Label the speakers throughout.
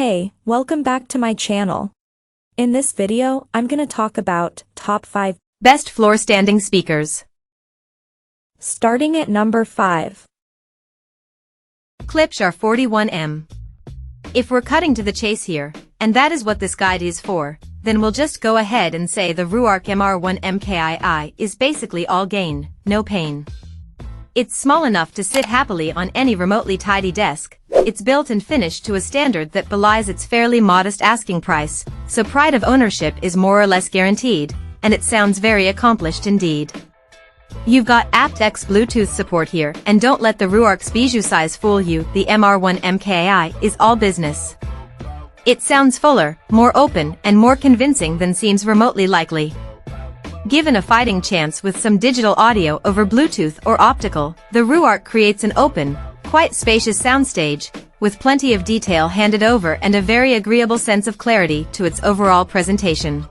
Speaker 1: Hey, welcome back to my channel. In this video, I'm gonna talk about top 5
Speaker 2: best floor standing speakers.
Speaker 1: Starting at number 5.
Speaker 2: Klipsch R41M. If we're cutting to the chase here, and that is what this guide is for, then we'll just go ahead and say the Ruark MR1MKII is basically all gain, no pain. It's small enough to sit happily on any remotely tidy desk. It's built and finished to a standard that belies its fairly modest asking price, so pride of ownership is more or less guaranteed, and it sounds very accomplished indeed. You've got aptX Bluetooth support here, and don't let the Ruark's bijou size fool you, the MR1MKII is all business. It sounds fuller, more open, and more convincing than seems remotely likely. Given a fighting chance with some digital audio over Bluetooth or optical, the Ruark creates an open, quite spacious soundstage, with plenty of detail handed over and a very agreeable sense of clarity to its overall presentation.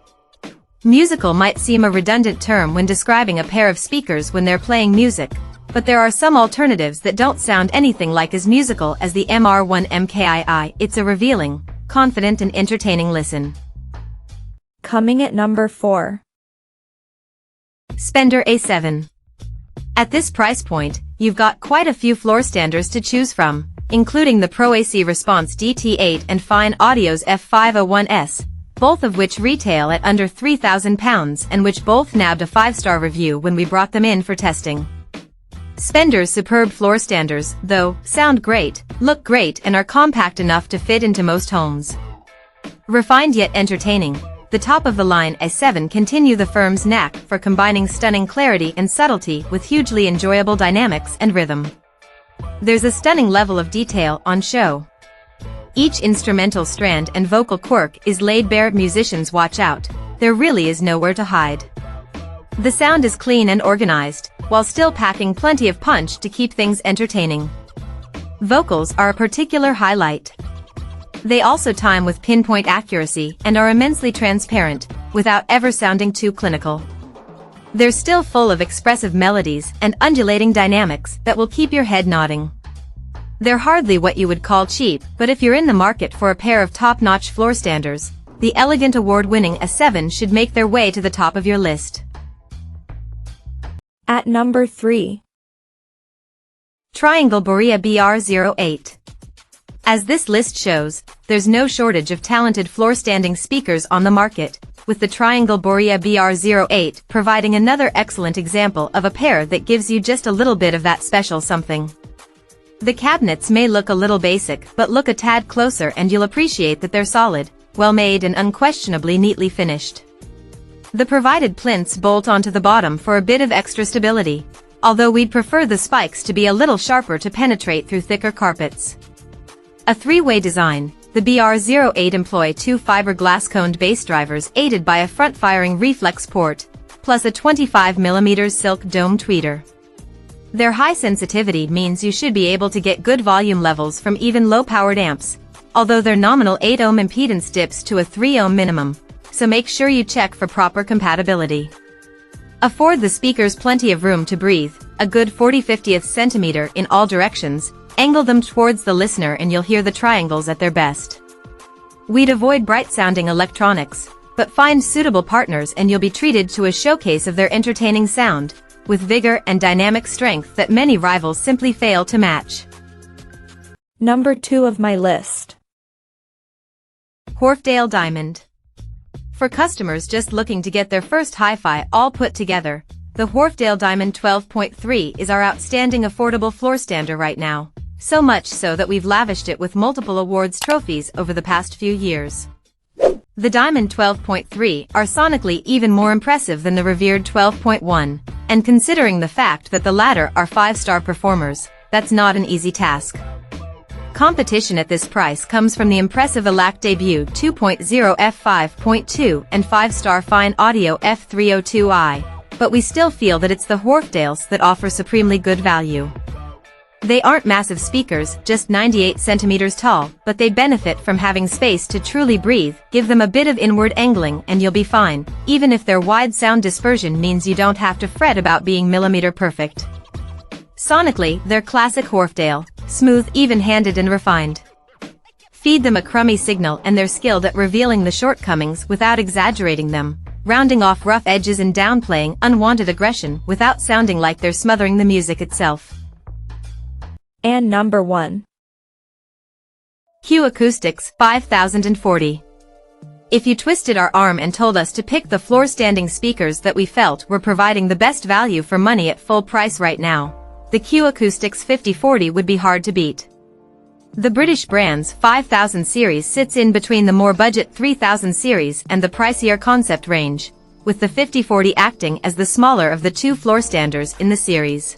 Speaker 2: Musical might seem a redundant term when describing a pair of speakers when they're playing music, but there are some alternatives that don't sound anything like as musical as the MR1MKII. It's a revealing, confident and entertaining listen.
Speaker 1: Coming at number 4.
Speaker 2: Spendor A7. At this price point, you've got quite a few floor standers to choose from, including the Pro AC Response DT8 and Fine Audio's F501S, both of which retail at under £3,000 and which both nabbed a 5-star review when we brought them in for testing. Spendor's superb floor standers, though, sound great, look great and are compact enough to fit into most homes. Refined yet entertaining, the top-of-the-line A7 continue the firm's knack for combining stunning clarity and subtlety with hugely enjoyable dynamics and rhythm. There's a stunning level of detail on show. Each instrumental strand and vocal quirk is laid bare. Musicians watch out, there really is nowhere to hide. The sound is clean and organized, while still packing plenty of punch to keep things entertaining. Vocals are a particular highlight. They also time with pinpoint accuracy and are immensely transparent, without ever sounding too clinical. They're still full of expressive melodies and undulating dynamics that will keep your head nodding. They're hardly what you would call cheap, but if you're in the market for a pair of top-notch floor standers, the elegant award-winning A7 should make their way to the top of your list.
Speaker 1: At number 3.
Speaker 2: Triangle Borea BR08. As this list shows, there's no shortage of talented floor-standing speakers on the market, with the Triangle Borea BR08 providing another excellent example of a pair that gives you just a little bit of that special something. The cabinets may look a little basic, but look a tad closer and you'll appreciate that they're solid, well-made and unquestionably neatly finished. The provided plinths bolt onto the bottom for a bit of extra stability, although we'd prefer the spikes to be a little sharper to penetrate through thicker carpets. A three-way design, the BR08 employ two fiberglass-coned bass drivers aided by a front-firing reflex port, plus a 25mm silk dome tweeter. Their high sensitivity means you should be able to get good volume levels from even low-powered amps, although their nominal 8-ohm impedance dips to a 3-ohm minimum, so make sure you check for proper compatibility. Afford the speakers plenty of room to breathe, a good 40/50th centimeter in all directions. Angle them towards the listener and you'll hear the triangles at their best. We'd avoid bright-sounding electronics, but find suitable partners and you'll be treated to a showcase of their entertaining sound, with vigor and dynamic strength that many rivals simply fail to match.
Speaker 1: Number 2 of my list.
Speaker 2: Wharfedale Diamond. For customers just looking to get their first hi-fi all put together, the Wharfedale Diamond 12.3 is our outstanding affordable floor stander right now. So much so that we've lavished it with multiple awards trophies over the past few years. The Diamond 12.3 are sonically even more impressive than the revered 12.1, and considering the fact that the latter are 5-star performers, that's not an easy task. Competition at this price comes from the impressive ELAC debut 2.0 f5.2 and 5-star Fine Audio F302i, but we still feel that it's the Wharfedales that offer supremely good value. They aren't massive speakers, just 98 centimeters tall, but they benefit from having space to truly breathe. Give them a bit of inward angling and you'll be fine, even if their wide sound dispersion means you don't have to fret about being millimeter perfect. Sonically, they're classic Wharfedale, smooth, even-handed and refined. Feed them a crummy signal and they're skilled at revealing the shortcomings without exaggerating them, rounding off rough edges and downplaying unwanted aggression without sounding like they're smothering the music itself.
Speaker 1: And number 1.
Speaker 2: Acoustics 5040. If you twisted our arm and told us to pick the floor-standing speakers that we felt were providing the best value for money at full price right now, the Acoustics 5040 would be hard to beat. The British brand's 5000 series sits in between the more budget 3000 series and the pricier concept range, with the 5040 acting as the smaller of the two floor standers in the series.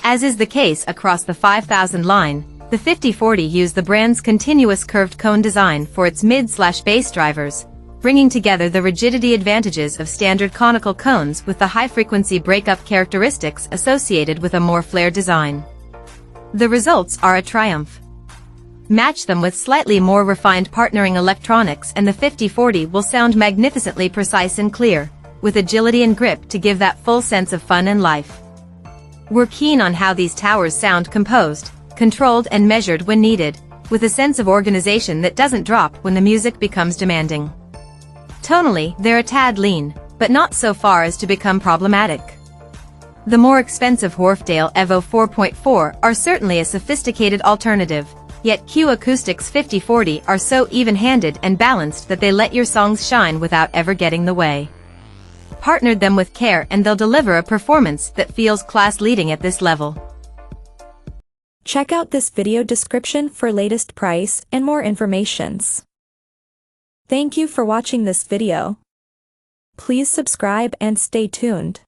Speaker 2: As is the case across the 5000 line, the 5040 used the brand's continuous curved cone design for its mid/bass drivers, bringing together the rigidity advantages of standard conical cones with the high-frequency breakup characteristics associated with a more flared design. The results are a triumph. Match them with slightly more refined partnering electronics and the 5040 will sound magnificently precise and clear, with agility and grip to give that full sense of fun and life. We're keen on how these towers sound composed, controlled and measured when needed, with a sense of organization that doesn't drop when the music becomes demanding. Tonally, they're a tad lean, but not so far as to become problematic. The more expensive Wharfedale Evo 4.4 are certainly a sophisticated alternative, yet Acoustics 5040 are so even-handed and balanced that they let your songs shine without ever getting in the way. Partnered them with care and they'll deliver a performance that feels class-leading at this level.
Speaker 1: Check out this video description for latest price and more informations. Thank you for watching this video. Please subscribe and stay tuned.